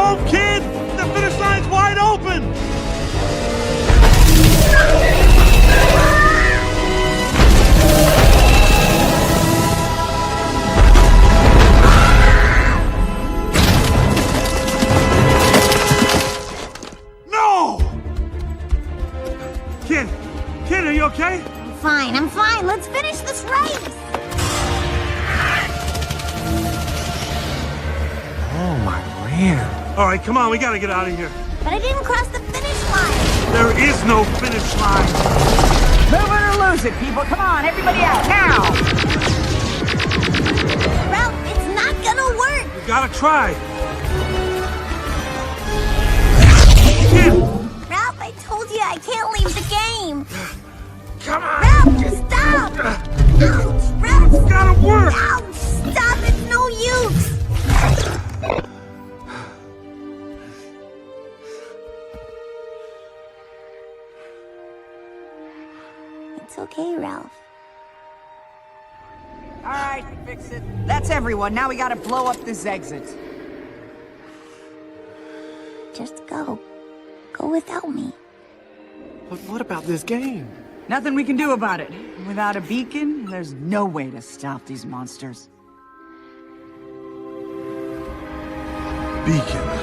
move, kid! The finish line's wide open! No! Kid, are you okay? I'm fine. Let's finish this race. Oh, my man. All right, come on, we gotta get out of here. But I didn't cross the finish line. There is no finish line. Move it or lose it, people. Come on, everybody out, now! Ralph, it's not gonna work. We gotta try. Kid! Ralph, I told you I can't leave the game. Come on! Ralph, just stop! Ouch! Ralph! It's gotta work! Ouch! Stop! It's no use! It's okay, Ralph. All right, fix it. That's everyone. Now we gotta blow up this exit. Just go. Go without me. But what about this game? Nothing we can do about it. Without a beacon, there's no way to stop these monsters. Beacon.